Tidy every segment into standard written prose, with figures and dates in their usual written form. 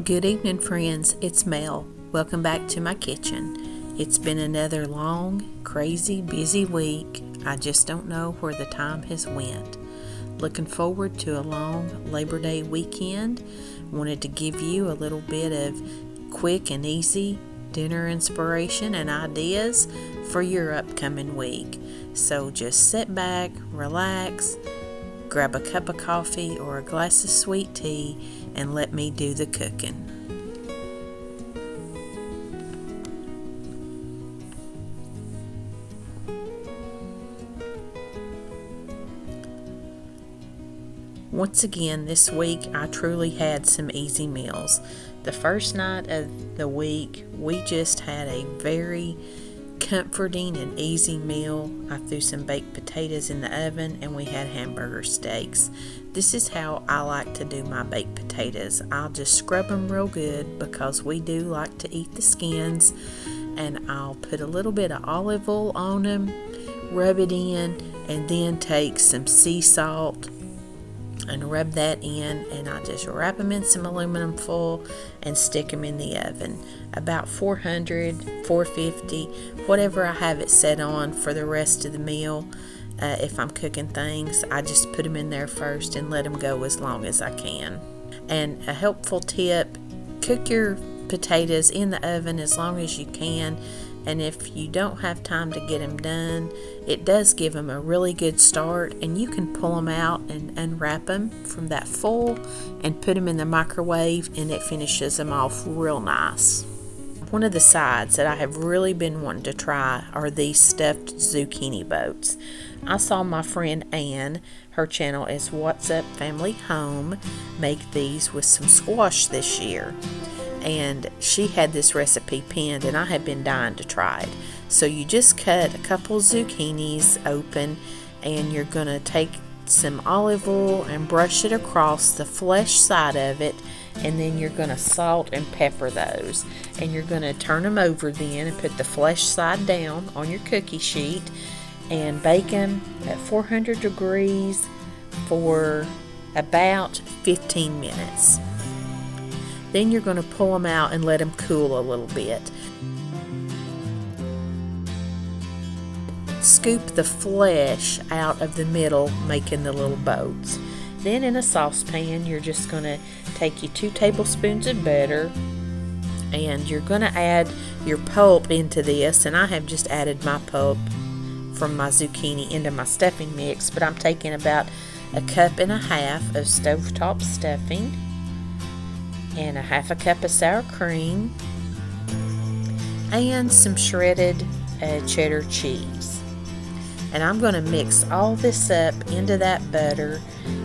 Good evening, friends. It's Mel. Welcome back to my kitchen. It's been another long, crazy, busy week. I just don't know where the time has went. Looking forward to a long Labor Day weekend. Wanted to give you a little bit of quick and easy dinner inspiration and ideas for your upcoming week. So just sit back, relax, grab a cup of coffee or a glass of sweet tea, and let me do the cooking. Once again this week I truly had some easy meals. The first night of the week we just had a very comforting and easy meal. I threw some baked potatoes in the oven and we had hamburger steaks. This is how I like to do my baked potatoes. I'll just scrub them real good because we do like to eat the skins, and I'll put a little bit of olive oil on them, rub it in, and then take some sea salt and rub that in, and I just wrap them in some aluminum foil and stick them in the oven about 400, 450, whatever I have it set on for the rest of the meal. If I'm cooking things, I just put them in there first and let them go as long as I can. And a helpful tip, cook your potatoes in the oven as long as you can, and if you don't have time to get them done, it does give them a really good start, and you can pull them out and unwrap them from that foil and put them in the microwave, and it finishes them off real nice. One of the sides that I have really been wanting to try are these stuffed zucchini boats. I saw my friend Ann, her channel is What's Up Family Home, make these with some squash this year. And she had this recipe pinned, and I have been dying to try it. So you just cut a couple zucchinis open, and you're going to take some olive oil and brush it across the flesh side of it, and then you're going to salt and pepper those, and you're going to turn them over then and put the flesh side down on your cookie sheet and bake them at 400 degrees for about 15 minutes. Then you're going to pull them out and let them cool a little bit. Scoop the flesh out of the middle, making the little boats. Then in a saucepan, you're just going to take your 2 tablespoons of butter, and you're going to add your pulp into this, and I have just added my pulp from my zucchini into my stuffing mix, but I'm taking about 1.5 cups of stovetop stuffing and 1/2 cup of sour cream and some shredded cheddar cheese. And I'm going to mix all this up into that butter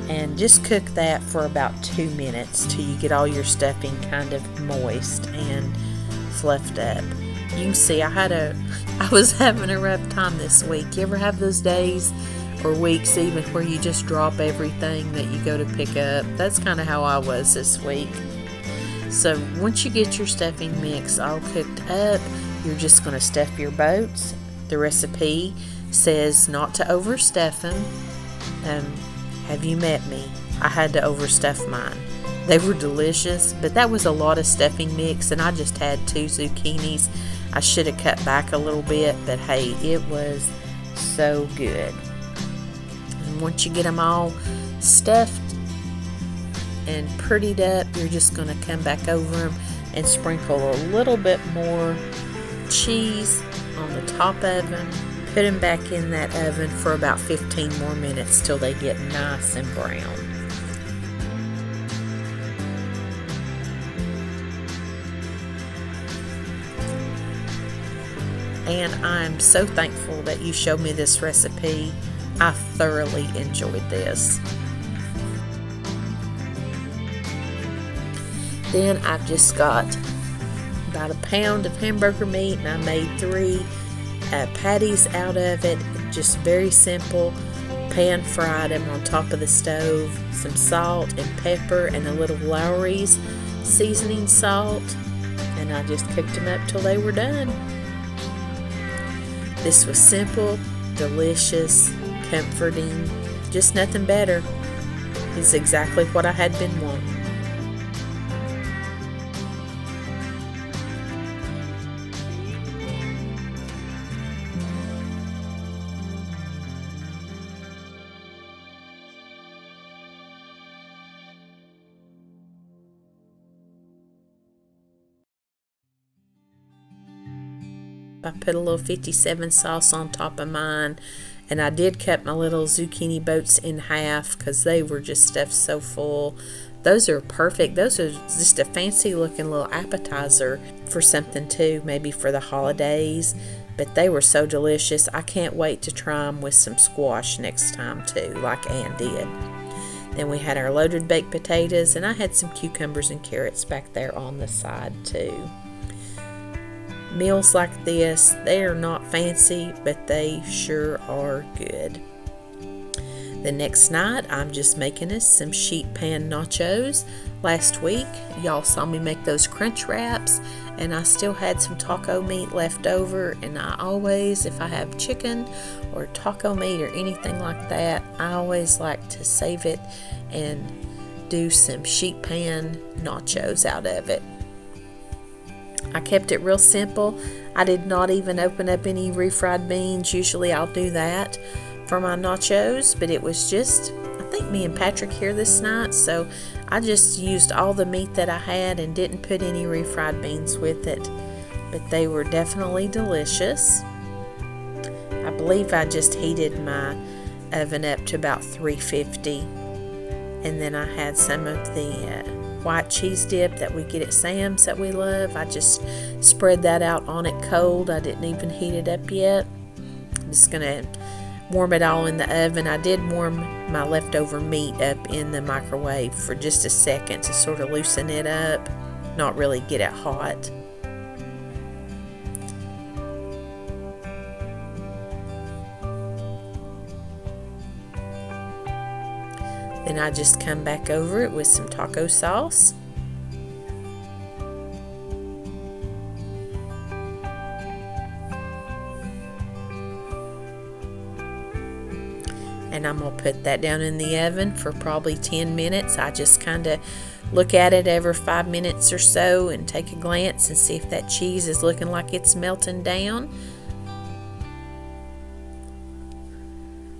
and just cook that for about 2 minutes till you get all your stuffing kind of moist and fluffed up. You can see I was having a rough time this week. You ever have those days or weeks even where you just drop everything that you go to pick up? That's kind of how I was this week. So once you get your stuffing mix all cooked up, you're just going to stuff your boats. The recipe says not to overstuff them. Have you met me? I had to overstuff mine. They were delicious, but that was a lot of stuffing mix, and I just had 2 zucchinis. I should have cut back a little bit, but hey, it was so good. And once you get them all stuffed and prettied up, you're just going to come back over them and sprinkle a little bit more cheese on the top of them. Put them back in that oven for about 15 more minutes till they get nice and brown. And I'm so thankful that you showed me this recipe. I thoroughly enjoyed this. Then I've just got about 1 pound of hamburger meat, and I made 3 patties out of it. Just very simple. Pan fried them on top of the stove. Some salt and pepper and a little Lowry's seasoning salt. And I just cooked them up till they were done. This was simple, delicious, comforting, just nothing better. It's exactly what I had been wanting. I put a little 57 sauce on top of mine, and I did cut my little zucchini boats in half because they were just stuffed so full. Those are perfect. Those are just a fancy looking little appetizer for something too, maybe for the holidays. But they were so delicious. I can't wait to try them with some squash next time too, like Ann did. Then we had our loaded baked potatoes, and I had some cucumbers and carrots back there on the side too. Meals like this, they are not fancy, but they sure are good. The next night, I'm just making us some sheet pan nachos. Last week, y'all saw me make those crunch wraps, and I still had some taco meat left over, and I always, if I have chicken or taco meat or anything like that, I always like to save it and do some sheet pan nachos out of it. I kept it real simple. I did not even open up any refried beans. Usually I'll do that for my nachos, but it was just, I think me and Patrick here this night, so I just used all the meat that I had and didn't put any refried beans with it, but they were definitely delicious. I believe I just heated my oven up to about 350, and then I had some of the white cheese dip that we get at Sam's that we love. I just spread that out on it cold. I didn't even heat it up yet. I'm just gonna warm it all in the oven. I did warm my leftover meat up in the microwave for just a second to sort of loosen it up, not really get it hot. Then I just come back over it with some taco sauce. And I'm going to put that down in the oven for probably 10 minutes. I just kind of look at it every 5 minutes or so and take a glance and see if that cheese is looking like it's melting down.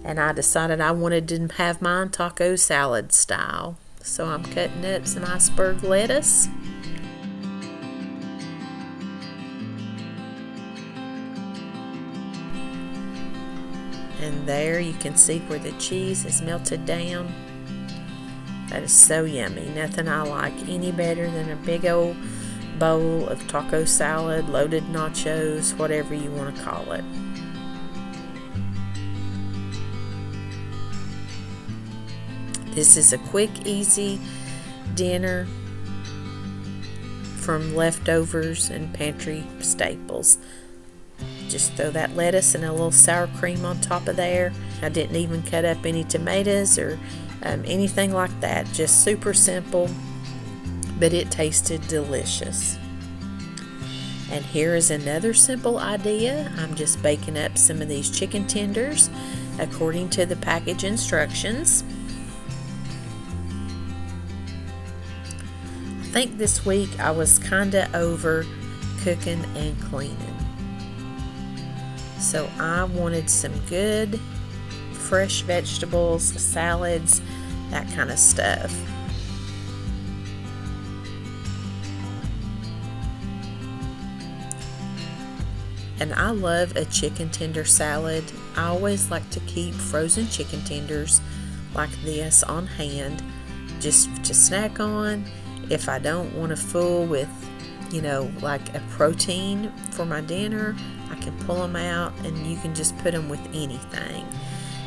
And I decided I wanted to have mine taco salad style. So I'm cutting up some iceberg lettuce. And there you can see where the cheese is melted down. That is so yummy. Nothing I like any better than a big old bowl of taco salad, loaded nachos, whatever you want to call it. This is a quick, easy dinner from leftovers and pantry staples. Just throw that lettuce and a little sour cream on top of there. I didn't even cut up any tomatoes or anything like that. Just super simple, but it tasted delicious. And here is another simple idea. I'm just baking up some of these chicken tenders according to the package instructions. I think this week I was kind of over cooking and cleaning. So I wanted some good fresh vegetables, salads, that kind of stuff. And I love a chicken tender salad. I always like to keep frozen chicken tenders like this on hand just to snack on. If I don't want to fool with, like a protein for my dinner, I can pull them out and you can just put them with anything.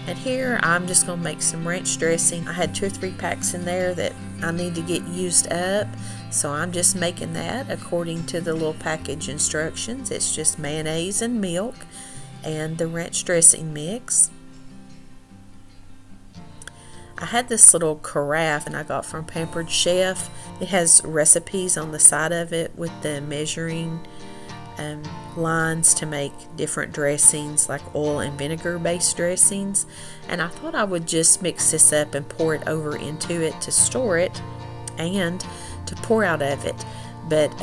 And here I'm just going to make some ranch dressing. I had 2 or 3 packs in there that I need to get used up, so I'm just making that according to the little package instructions. It's just mayonnaise and milk and the ranch dressing mix. I had this little carafe and I got from Pampered Chef. It has recipes on the side of it with the measuring lines to make different dressings, like oil and vinegar based dressings. And I thought I would just mix this up and pour it over into it to store it and to pour out of it. But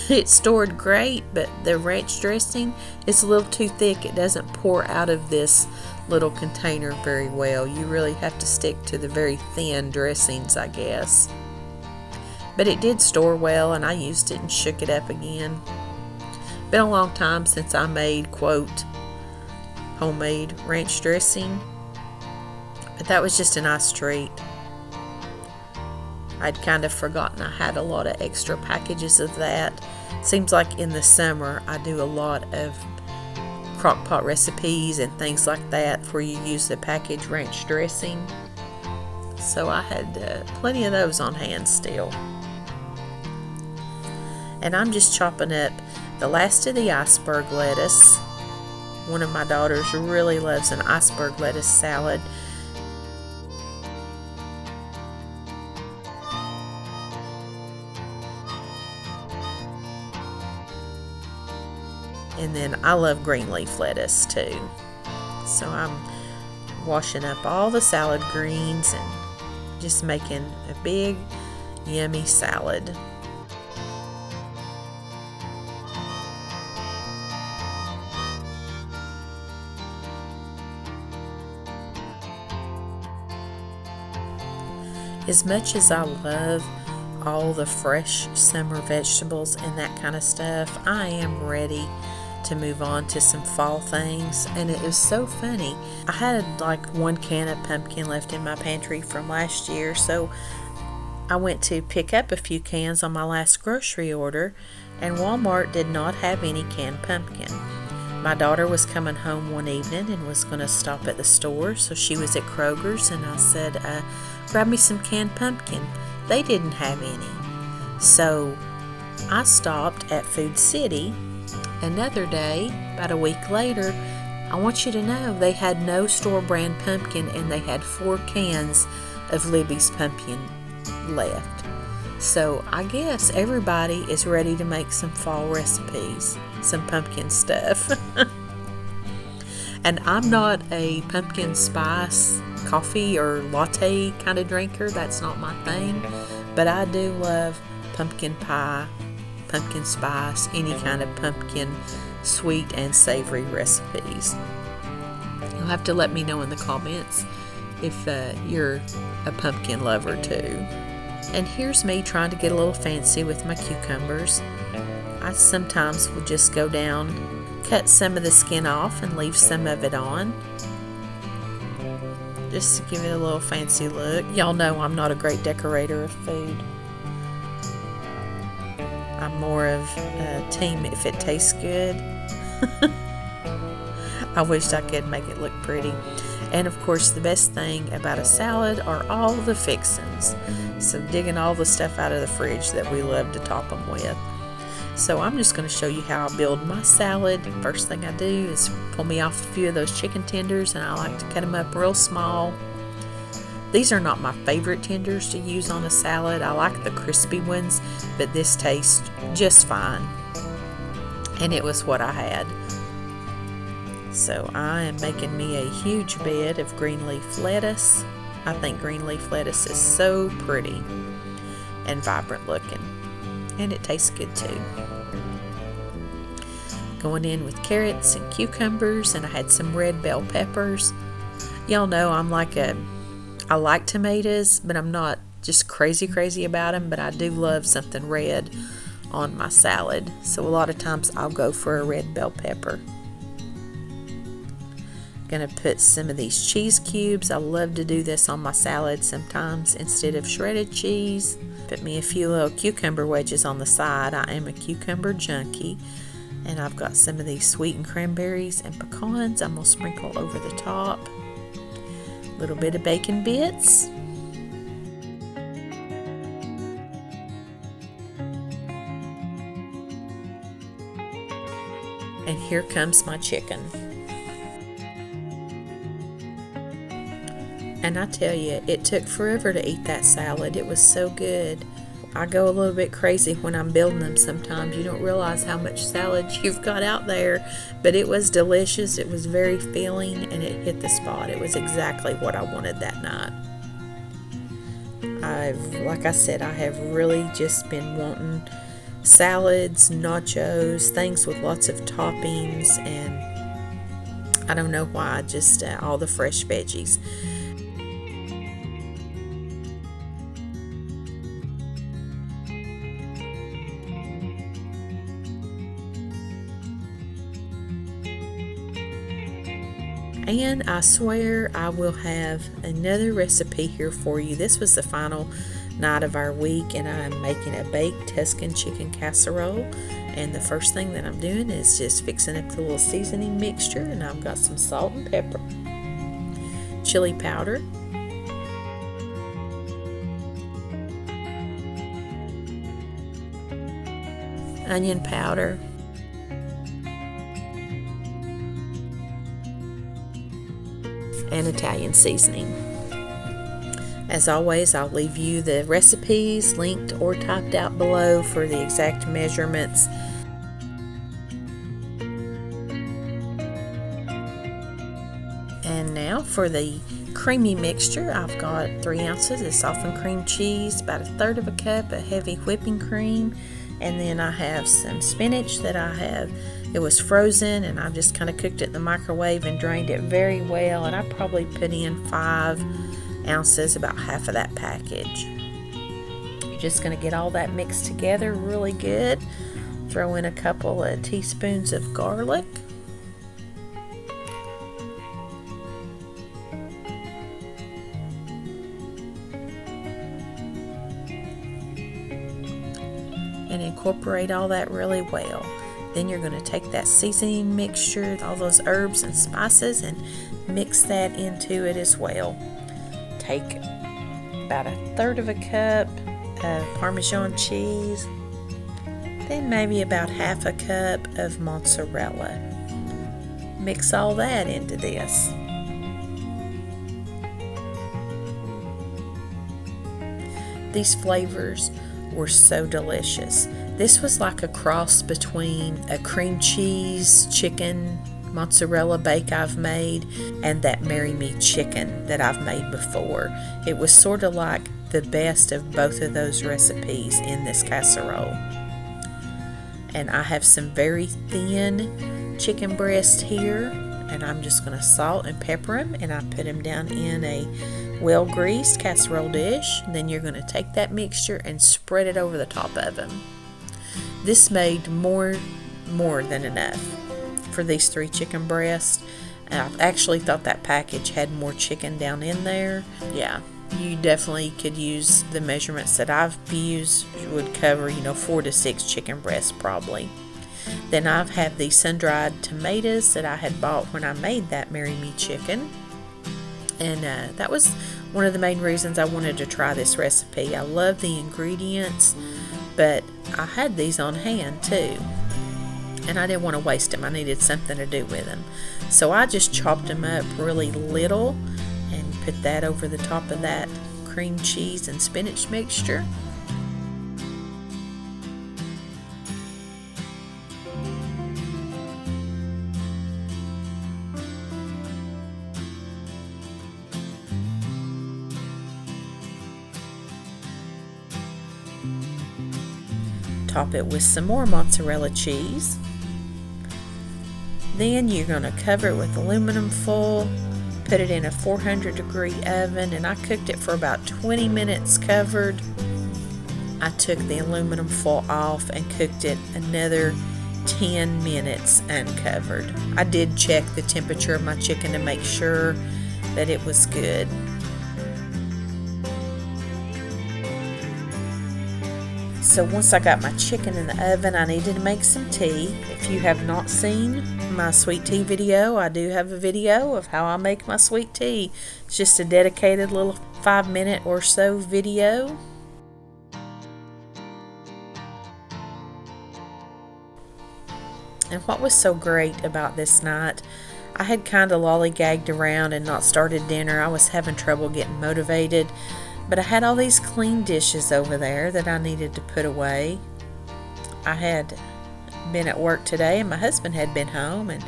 it stored great, but the ranch dressing is a little too thick. It doesn't pour out of this little container very well. You really have to stick to the very thin dressings, I guess. But it did store well, and I used it and shook it up again. Been a long time since I made, quote, homemade ranch dressing, but that was just a nice treat. I'd kind of forgotten I had a lot of extra packages of that. Seems like in the summer I do a lot of crockpot recipes and things like that where you use the packaged ranch dressing. So I had plenty of those on hand still. And I'm just chopping up the last of the iceberg lettuce. One of my daughters really loves an iceberg lettuce salad. And then I love green leaf lettuce too. So I'm washing up all the salad greens and just making a big, yummy salad. As much as I love all the fresh summer vegetables and that kind of stuff, I am ready to move on to some fall things. And it was so funny. I had like 1 can of pumpkin left in my pantry from last year, so I went to pick up a few cans on my last grocery order, and Walmart did not have any canned pumpkin. My daughter was coming home one evening and was going to stop at the store, so she was at Kroger's, and I said, grab me some canned pumpkin. They didn't have any. So I stopped at Food City another day, about a week later. I want you to know they had no store brand pumpkin, and they had 4 cans of Libby's pumpkin left. So I guess everybody is ready to make some fall recipes, some pumpkin stuff. And I'm not a pumpkin spice coffee or latte kind of drinker. That's not my thing. But I do love pumpkin pie, pumpkin spice, any kind of pumpkin sweet and savory recipes. You'll have to let me know in the comments if you're a pumpkin lover too. And here's me trying to get a little fancy with my cucumbers. I sometimes will just go down, cut some of the skin off and leave some of it on, just to give it a little fancy look. Y'all know I'm not a great decorator of food. I'm more of a team if it tastes good. I wish I could make it look pretty. And of course, the best thing about a salad are all the fixings. So digging all the stuff out of the fridge that we love to top them with. So I'm just going to show you how I build my salad. First thing I do is pull me off a few of those chicken tenders, and I like to cut them up real small. These are not my favorite tenders to use on a salad. I like the crispy ones, but this tastes just fine. And it was what I had. So I am making me a huge bed of green leaf lettuce. I think green leaf lettuce is so pretty and vibrant looking. And it tastes good too. Going in with carrots and cucumbers, and I had some red bell peppers. Y'all know I like tomatoes, but I'm not just crazy about them, but I do love something red on my salad. So a lot of times I'll go for a red bell pepper. Gonna put some of these cheese cubes. I love to do this on my salad sometimes instead of shredded cheese. Put me a few little cucumber wedges on the side. I am a cucumber junkie. And I've got some of these sweetened cranberries and pecans I'm gonna sprinkle over the top. A little bit of bacon bits. And here comes my chicken. And I tell you, it took forever to eat that salad. It was so good. I go a little bit crazy when I'm building them sometimes. You don't realize how much salad you've got out there. But it was delicious. It was very filling, and it hit the spot. It was exactly what I wanted that night. Like I said, I have really just been wanting salads, nachos, things with lots of toppings, and I don't know why, just all the fresh veggies. And I swear I will have another recipe here for you. This was the final night of our week, and I'm making a baked Tuscan chicken casserole. And the first thing that I'm doing is just fixing up the little seasoning mixture, and I've got some salt and pepper, chili powder, onion powder, and Italian seasoning. As always, I'll leave you the recipes linked or typed out below for the exact measurements. And now for the creamy mixture, I've got 3 ounces of softened cream cheese, about 1/3 of a cup of heavy whipping cream, and then I have some spinach that it was frozen, and I just kind of cooked it in the microwave and drained it very well, and I probably put in 5 ounces, about half of that package. You're just going to get all that mixed together really good. Throw in a couple of teaspoons of garlic. And incorporate all that really well. Then you're going to take that seasoning mixture, all those herbs and spices, and mix that into it as well. Take about 1/3 of a cup of Parmesan cheese, then maybe about half a cup of mozzarella. Mix all that into this. These flavors were so delicious. This was like a cross between a cream cheese chicken mozzarella bake I've made and that Marry Me chicken that I've made before. It was sort of like the best of both of those recipes in this casserole. And I have some very thin chicken breast here, and I'm just going to salt and pepper them, and I put them down in a well-greased casserole dish. Then you're going to take that mixture and spread it over the top of them. This made more than enough for these 3 chicken breasts. And I actually thought that package had more chicken down in there. Yeah, you definitely could use the measurements that I've used would cover, 4 to 6 chicken breasts probably. Then I've had these sun-dried tomatoes that I had bought when I made that Marry Me chicken. And that was one of the main reasons I wanted to try this recipe. I love the ingredients, but I had these on hand too, and I didn't want to waste them. I needed something to do with them. So I just chopped them up really little and put that over the top of that cream cheese and spinach mixture. Top it with some more mozzarella cheese. Then you're going to cover it with aluminum foil, put it in a 400-degree oven, and I cooked it for about 20 minutes covered. I took the aluminum foil off and cooked it another 10 minutes uncovered. I did check the temperature of my chicken to make sure that it was good. So once I got my chicken in the oven, I needed to make some tea. If you have not seen my sweet tea video, I do have a video of how I make my sweet tea. It's just a dedicated little 5-minute or so video. And what was so great about this night, I had kind of lollygagged around and not started dinner. I was having trouble getting motivated. But I had all these clean dishes over there that I needed to put away. I had been at work today, and my husband had been home, and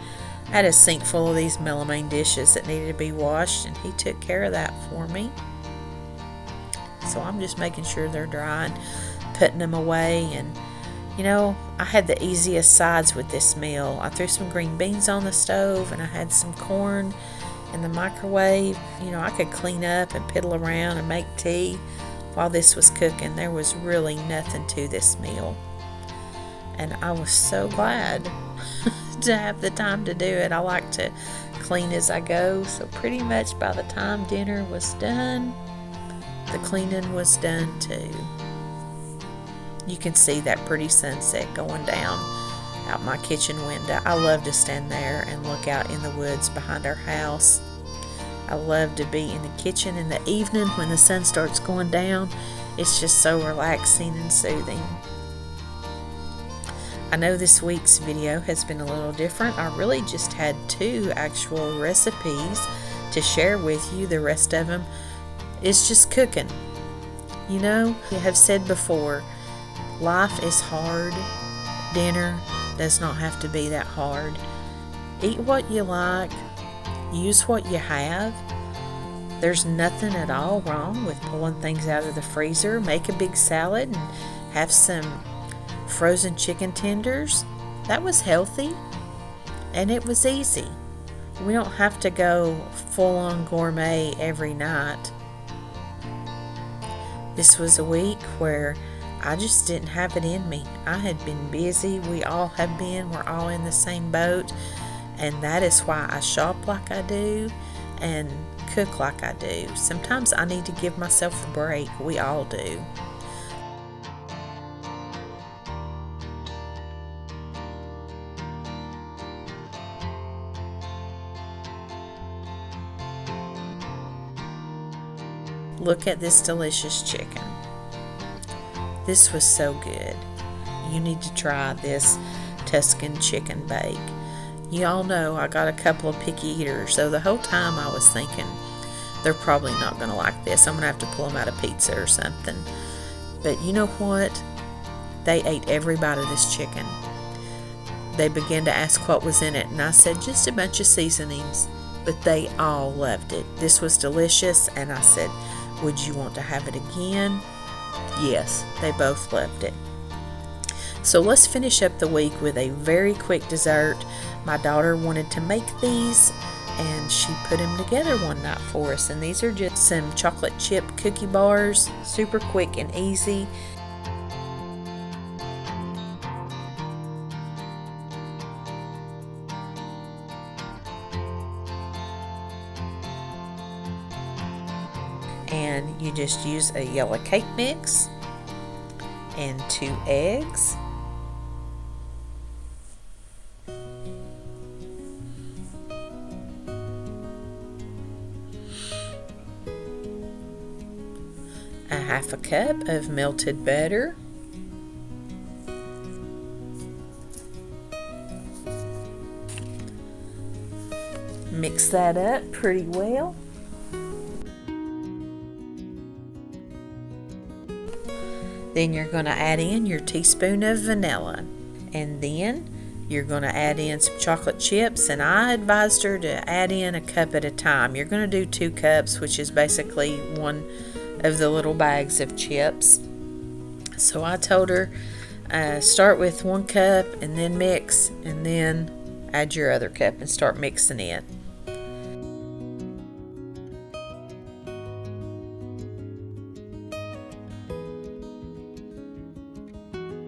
I had a sink full of these melamine dishes that needed to be washed, and he took care of that for me. So I'm just making sure they're dry and putting them away. And I had the easiest sides with this meal. I threw some green beans on the stove, and I had some corn in the microwave. I could clean up and piddle around and make tea while this was cooking. There was really nothing to this meal, and I was so glad to have the time to do it. I like to clean as I go. So pretty much by the time dinner was done, the cleaning was done too. You can see that pretty sunset going down out my kitchen window. I love to stand there and look out in the woods behind our house. I love to be in the kitchen in the evening when the sun starts going down. It's just so relaxing and soothing. I know this week's video has been a little different. I really just had 2 actual recipes to share with you. The rest of them is just cooking. You know, I have said before, life is hard. Dinner does not have to be that hard. Eat what you like. Use what you have. There's nothing at all wrong with pulling things out of the freezer. Make a big salad and have some frozen chicken tenders. That was healthy and it was easy. We don't have to go full-on gourmet every night. This was a week where I just didn't have it in me. I had been busy. We all have been. We're all in the same boat. And that is why I shop like I do and cook like I do. Sometimes I need to give myself a break. We all do. Look at this delicious chicken. This was so good. You need to try this Tuscan chicken bake. You all know I got a couple of picky eaters, so the whole time I was thinking they're probably not going to like this. I'm going to have to pull them out of pizza or something. But you know what? They ate every bite of this chicken. They began to ask what was in it, and I said just a bunch of seasonings, but they all loved it. This was delicious, and I said, would you want to have it again? Yes, they both loved it. So let's finish up the week with a very quick dessert. My daughter wanted to make these and she put them together one night for us. And these are just some chocolate chip cookie bars, super quick and easy. And you just use a yellow cake mix and 2 eggs. A 1/2 cup of melted butter. Mix that up pretty well. Then you're going to add in your teaspoon of vanilla. And then you're going to add in some chocolate chips. And I advised her to add in a cup at a time. You're going to do 2 cups, which is basically one of the little bags of chips. So I told her, start with 1 cup and then mix. And then add your other cup and start mixing it.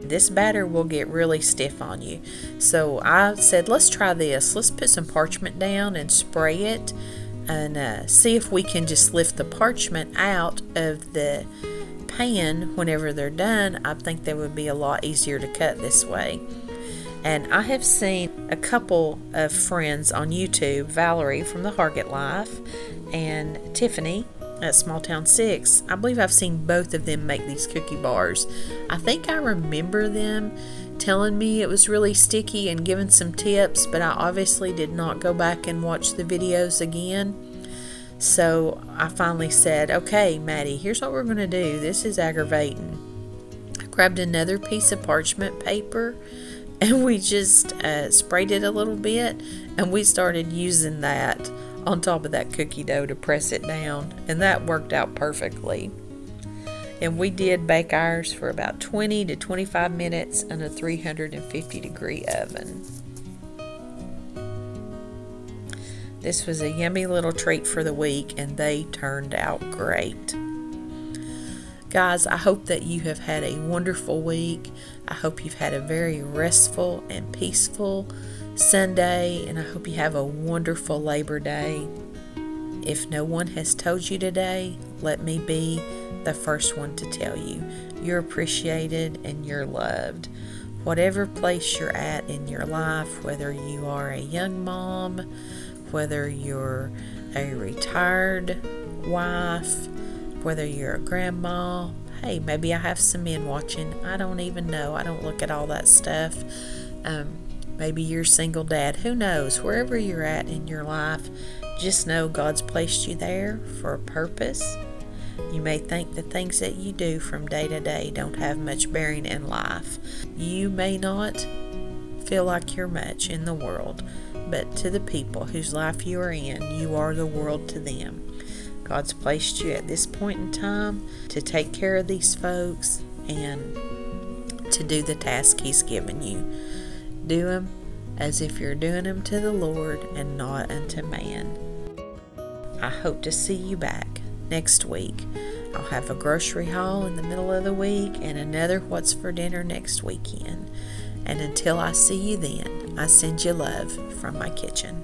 This batter will get really stiff on you. So I said, let's try this. Let's put some parchment down and spray it and see if we can just lift the parchment out of the pan whenever they're done. I think they would be a lot easier to cut this way. And I have seen a couple of friends on YouTube, Valerie from the Hargett Life and Tiffany at Small Town 6. I believe I've seen both of them make these cookie bars. I think I remember them telling me it was really sticky and giving some tips, but I obviously did not go back and watch the videos again. So I finally said, okay, Maddie, here's what we're going to do. This is aggravating. I grabbed another piece of parchment paper and we just sprayed it a little bit, and we started using that on top of that cookie dough to press it down, and that worked out perfectly. And we did bake ours for about 20 to 25 minutes in a 350 degree oven. This was a yummy little treat for the week, and they turned out great. Guys, I hope that you have had a wonderful week. I hope you've had a very restful and peaceful Sunday, and I hope you have a wonderful Labor Day. If no one has told you today, let me be the first one to tell you. You're appreciated and you're loved. Whatever place you're at in your life, whether you are a young mom, whether you're a retired wife, whether you're a grandma, hey, maybe I have some men watching. I don't even know. I don't look at all that stuff. Maybe you're a single dad. Who knows? Wherever you're at in your life, just know God's placed you there for a purpose. You may think the things that you do from day to day don't have much bearing in life. You may not feel like you're much in the world, but to the people whose life you are in, you are the world to them. God's placed you at this point in time to take care of these folks and to do the task He's given you. Do them as if you're doing them to the Lord and not unto man. I hope to see you back next week. I'll have a grocery haul in the middle of the week and another What's for Dinner next weekend. And until I see you then, I send you love from my kitchen.